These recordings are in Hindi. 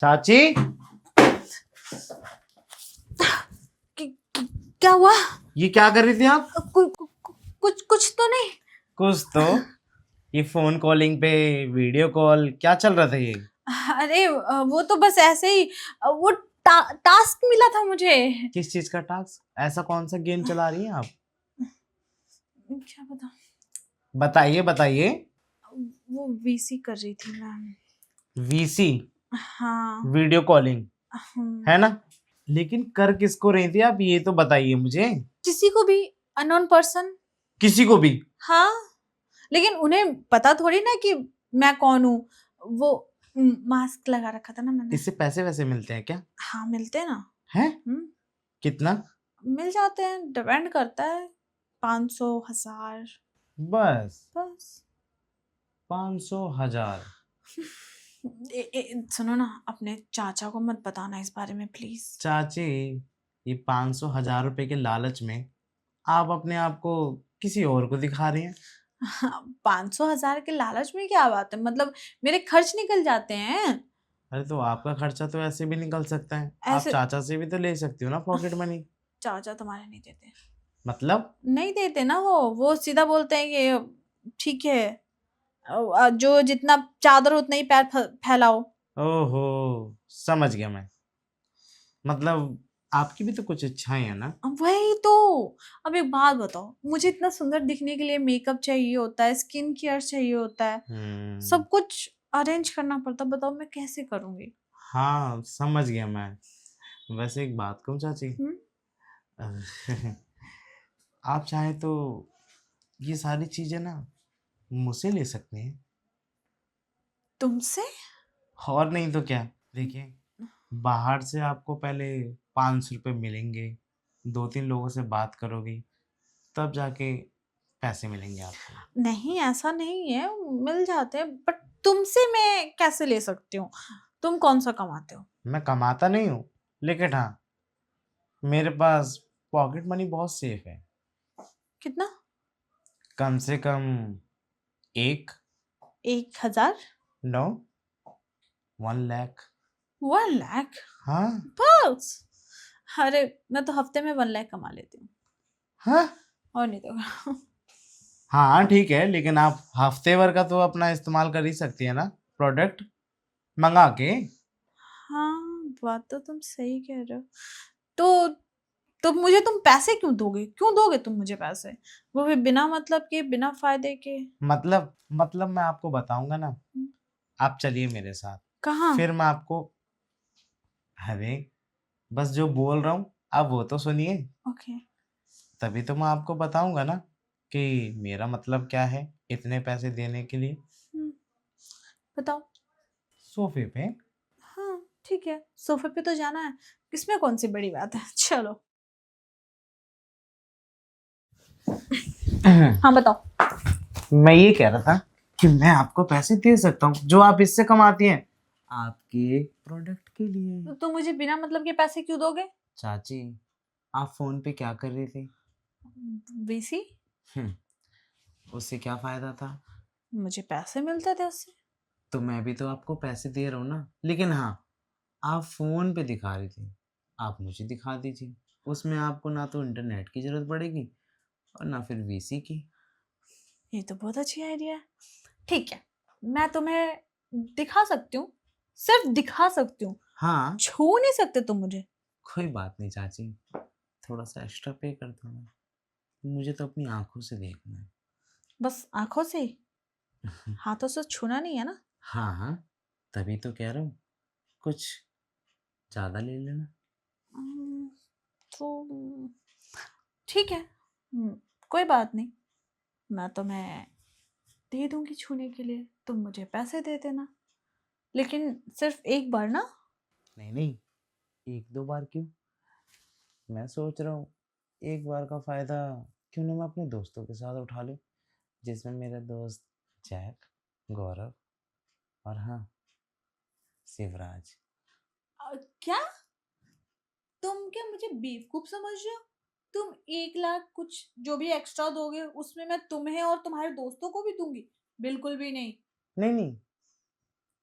चाची। क्या हुआ? ये क्या कर रही थी आप? कुछ कुछ तो नहीं। कुछ तो। ये फोन कॉलिंग पे वीडियो कॉल क्या चल रहा था ये? अरे वो तो बस ऐसे ही वो टास्क मिला था मुझे। किस चीज का टास्क? ऐसा कौन सा गेम चला रही हैं आप? क्या पता। बताइए बताइए। वो वीसी कर रही थी मैं। वीसी? हाँ। वीडियो कॉलिंग है हम्म, ना? लेकिन कर किसको रही थी आप, ये तो बताइए मुझे। किसी को भी, अननोन पर्सन। किसी को भी? हाँ, लेकिन उन्हें पता थोड़ी ना कि मैं कौन हूँ। वो मास्क लगा रखा था ना मैंने। इससे पैसे वैसे मिलते हैं क्या? हाँ मिलते हैं ना। हैं? हम्म, कितना? मिल जाते हैं, डिपेंड करता है। 500, 1000। बस बस। 500 1000? सुनो ना, अपने चाचा को मत बताना इस बारे में प्लीज। चाची, ये 500 1000 रुपए के लालच में आप अपने आप को किसी और को दिखा रही हैं। 500, 1000 के लालच में क्या बात है? मतलब मेरे खर्च निकल जाते हैं अरे तो आपका खर्चा तो ऐसे भी निकल सकता है, आप ऐसे। चाचा से भी तो ले सकती हो ना पॉकेट मनी। चाचा तुम्हारे नहीं देते। मतलब? नहीं देते ना, वो सीधा बोलते हैं कि ठीक है, जो जितना चादर उतना ही पैर फैलाओ। ओहो, समझ गया मैं। मतलब आपकी भी तो कुछ इच्छाएं हैं ना? वही तो। अब एक बात बताओ, मुझे इतना सुंदर दिखने के लिए मेकअप चाहिए होता है, स्किन केयर चाहिए होता है, सब कुछ अरेंज करना पड़ता है। बताओ मैं कैसे करूंगी? हाँ समझ गया मैं। वैसे एक बात कहूँ चाची, हम्म। आप चाहें तो ये सारी चीजें ना मुझसे ले सकते हैं। तुमसे? और नहीं तो क्या। देखिए, बाहर से आपको पहले 500 रुपये मिलेंगे, 2-3 लोगों से बात करोगी, तब जाके पैसे मिलेंगे आपको। नहीं ऐसा नहीं है, मिल जाते हैं, बट तुमसे मैं कैसे ले सकती हूँ? तुम कौन सा कमाते हो? मैं कमाता नहीं हूँ, लेकिन हाँ, मेरे पास पॉकेट मनी बहुत सेफ है। कितना? कम से कम एक, 1000? नो, 1 लाख। 1 लाख? हाँ। बस? अरे मैं तो हफ्ते में 1 लाख कमा लेती हूँ। हाँ। और नहीं तो। हाँ ठीक है, लेकिन आप हफ्ते भर का तो अपना इस्तेमाल कर ही सकती है ना, प्रोडक्ट मंगा के। हाँ, बात तो तुम सही कह रहे हो। तो मुझे तुम पैसे क्यों दोगे? क्यों दोगे तुम मुझे पैसे? वो भी बिना मतलब के, बिना फायदे के। मतलब मैं आपको बताऊंगा ना, आप चलिए मेरे साथ। कहाँ? फिर मैं आपको, अरे बस जो बोल रहा हूँ आप वो तो सुनिए, ओके। तभी तो मैं आपको बताऊंगा ना कि मेरा मतलब क्या है इतने पैसे देने के लिए। बताओ। सोफे पे। हाँ ठीक है, सोफे पे तो जाना है, इसमें कौन सी बड़ी बात है, चलो। हाँ बताओ। मैं ये कह रहा था कि मैं आपको पैसे दे सकता हूँ जो आप इससे कमाती हैं, आपके प्रोडक्ट के लिए। तो तुम मुझे बिना मतलब के पैसे क्यों दोगे? चाची, आप फोन पे क्या कर रही थी? वीसी। हम्म, उससे क्या फायदा था? मुझे पैसे मिलते थे उससे। तो मैं भी तो आपको पैसे दे रहा हूँ ना, लेकिन हाँ, आप फोन पे दिखा रही थी, आप मुझे दिखा दीजिए। उसमें आपको ना तो इंटरनेट की जरूरत पड़ेगी और ना फिर वीसी की। ये तो बहुत अच्छी आइडिया है। ठीक है, मैं तुम्हें दिखा सकती हूँ, सिर्फ दिखा सकती हूँ, हाँ। छू नहीं सकते तुम मुझे। कोई बात नहीं चाची, थोड़ा सा एक्स्ट्रा पे कर दूंगा, मुझे तो अपनी आंखों से देखना बस आंखों से ही? है। हाथों से छूना नहीं है ना? हाँ हाँ, तभी तो कह रहा हूँ, कुछ ज्यादा ले लेना। हम्म, तो ठीक है। कोई बात नहीं, मैं तुम्हें दे दूंगी छूने के लिए, तुम मुझे पैसे दे देना, लेकिन सिर्फ एक बार ना। नहीं नहीं, 1-2 बार क्यों? मैं सोच रहा हूँ एक बार का फायदा क्यों ना मैं अपने दोस्तों के साथ उठा लूँ, जिसमें मेरे दोस्त जैक, गौरव और हाँ, शिवराज। क्या? तुम क्या मुझे बेवकूफ समझ रहे हो? तुम 1 लाख कुछ जो भी एक्स्ट्रा दोगे उसमें मैं तुम्हें और तुम्हारे दोस्तों को भी दूंगी? बिल्कुल भी नहीं। नहीं नहीं,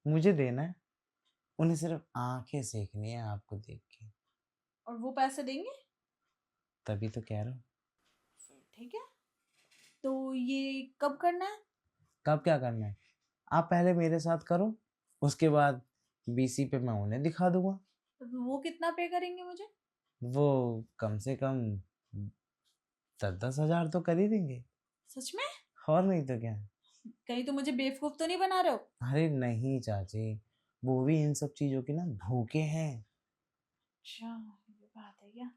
मुझे देना है, उन्हें सिर्फ आंखें सेकनी है आपको देख के। और वो पैसे देंगे? तभी तो कह रहा हूँ। ठीक है, तो ये कब करना है? कब क्या करना है? आप पहले मेरे साथ करो, उसके बाद बीसी पे मैं उन्हें दिखा दूंगा। तो वो कितना पे करेंगे मुझे? वो कम से कम 10-10 हज़ार तो कर ही देंगे। सच में? और नहीं तो क्या। कहीं तो मुझे बेवकूफ तो नहीं बना रहे हो? अरे नहीं चाची, वो भी इन सब चीजों के ना भूखे हैं। अच्छा, ये बात है क्या?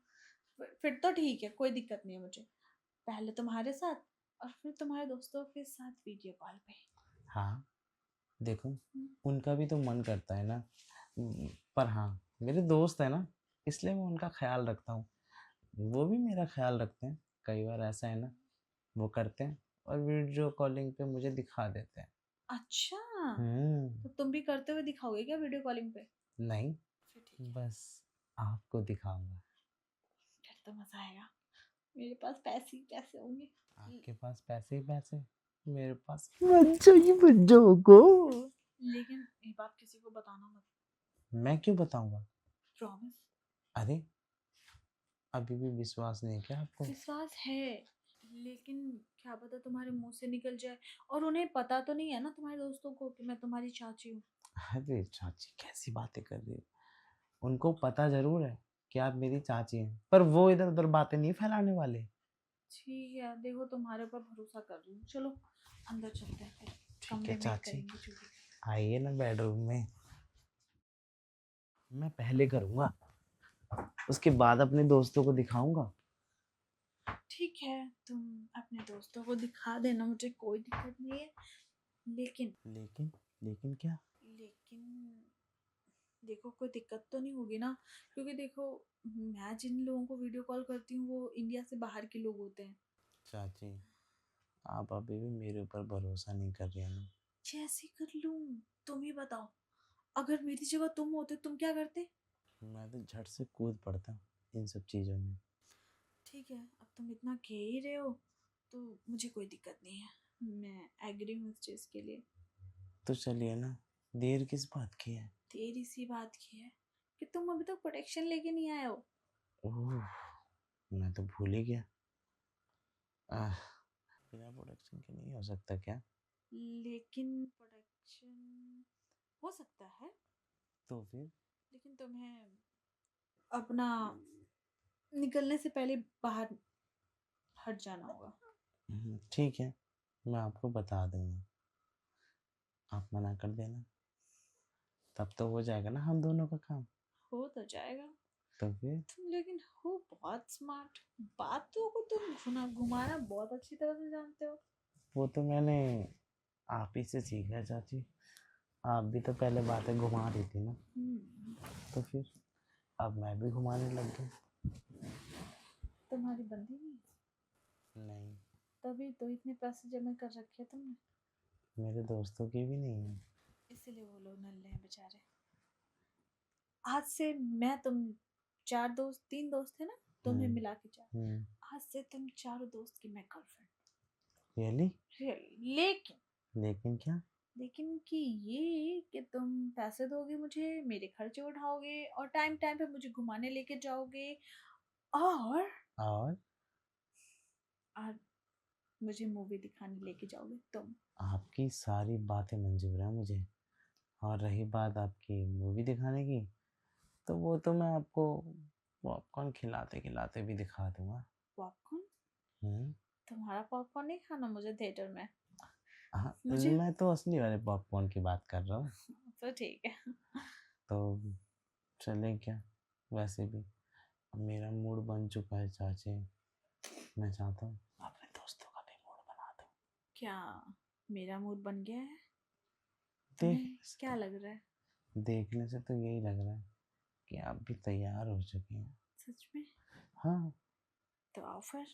फिर तो ठीक है, कोई दिक्कत नहीं है मुझे। पहले तुम्हारे साथ और फिर तुम्हारे दोस्तों के साथ वीडियो कॉल पे। हाँ देखो, हम्म, उनका भी तो मन करता है ना। पर हाँ, मेरे दोस्त है ना, इसलिए मैं उनका ख्याल रखता हूँ। वो भी मेरा ख्याल रखते हैं। कई बार ऐसा है ना, वो करते हैं और वीडियो कॉलिंग पे मुझे दिखा देते हैं। अच्छा, हम्म। तो तुम भी करते हुए दिखाओगे क्या वीडियो कॉलिंग पे? नहीं, फिर ठीक है, बस आपको दिखाऊंगा। फिर तो मजा आएगा। मेरे पास पैसे ही पैसे होंगे। आपके पास पैसे ही पैसे, मेरे पास बच्चों ही बच्चों को। लेकिन ये बात किसी को बताना मत। मैं क्यों बताऊंगा? प्रॉमिस। अरे, अभी भी विश्वास नहीं है क्या आपको? विश्वास है, लेकिन क्या पता तुम्हारे मुंह से निकल जाए। और उन्हें पता तो नहीं है ना तुम्हारे दोस्तों को कि मैं तुम्हारी चाची हूँ। अरे चाची, कैसी बातें कर रही हो? उनको पता जरूर है कि आप मेरी चाची हैं, पर वो इधर उधर बातें नहीं फैलाने वाले। ठीक है, देखो तुम्हारे ऊपर भरोसा कर रही हूँ। चलो अंदर चलते हैं, फिर ठीक है कमरे में चाची, करेंगे जो भी आइए ना बेडरूम में। मैं पहले करूँगा, उसके बाद अपने दोस्तों को दिखाऊंगा। ठीक है, तुम अपने दोस्तों को दिखा देना, मुझे कोई दिक्कत नहीं है। लेकिन लेकिन लेकिन क्या? लेकिन देखो, कोई दिक्कत तो नहीं होगी ना? क्योंकि देखो, मैं जिन लोगों को वीडियो कॉल करती हूँ वो इंडिया से बाहर के लोग होते हैं। चाची, आप अभी भी मेरे ऊपर भरोसा नहीं कर रही हैं ना। जैसे कर लूँ, तुम ही बताओ। अगर मेरी जगह तुम होते तुम क्या करते? मैं तो झट से कूद पड़ता इन सब चीज़ों में। ठीक है, अब तुम इतना कह ही रहे हो तो मुझे कोई दिक्कत नहीं है। मैं एग्री हूँ इस चीज़ के लिए। तो चलिए ना, देर किस बात की है? तेरी सी बात की है कि तुम अभी तक प्रोटेक्शन लेके नहीं आए हो। ओह, मैं तो भूल ही गया। आह, बिना प्रोडक्शन के नहीं हो सकता क्या? लेकिन प्रोटेक्शन हो सकता है, तो फिर? लेकिन तुम्हें अपना निकलने से पहले बाहर हट जाना होगा। ठीक है, मैं आपको बता दूंगा। आप मना कर देना, तब तो हो जाएगा ना हम दोनों का काम। हो तो जाएगा। तो फिर? तुम लेकिन हो बहुत स्मार्ट। बातों को तुम घुमाना बहुत अच्छी तरह से जानते हो। वो तो मैंने आप ही से सीखा है चाची। आप भी तो पहले बातें घुमा रही थी ना, हम्म, तो फिर अब मैं भी घुमाने लग गया। तुम्हारी बंदी नहीं? नहीं, तभी तो इतने पैसे जमा कर रखे तुमने। मेरे दोस्तों की भी नहीं है। इसीलिए वो लोग नल्ले हैं बेचारे। आज से मैं तुम चार दोस्त, तीन दोस्त थे ना, तुम्हें हम्म। मिला के चार। हम्म। आज से तुम चारों दोस्त की मैं गर्लफ्रेंड। रियली? लेकिन लेकिन क्या? लेकिन कि ये कि तुम पैसे दोगे मुझे, मेरे खर्चे उठाओगे और टाइम टाइम पे मुझे घुमाने लेके जाओगे। और और और मुझे मूवी दिखाने लेके जाओगे तुम। आपकी सारी बातें मंजूर है मुझे। और रही बात आपकी मूवी दिखाने की, तो वो तो मैं आपको पॉपकॉर्न खिलाते खिलाते भी दिखा दूंगा। पॉपकॉर्न? हम्म। तुम्हारा पॉपकॉर्न नहीं खाना मुझे थिएटर में। हाँ, मुझे मैं तो असली वाले पॉपकॉर्न की बात कर रहा हूँ। तो ठीक है। तो चलें क्या? वैसे भी अब मेरा मूड बन चुका है चाची। मैं चाहता हूँ अपने दोस्तों का भी मूड बना दूँ। क्या मेरा मूड बन गया है? तुम्हें देखने से क्या लग रहा है? देखने से तो यही लग रहा है कि आप भी तैयार हो चुकी हैं। सच में? हाँ। तो आओ फिर।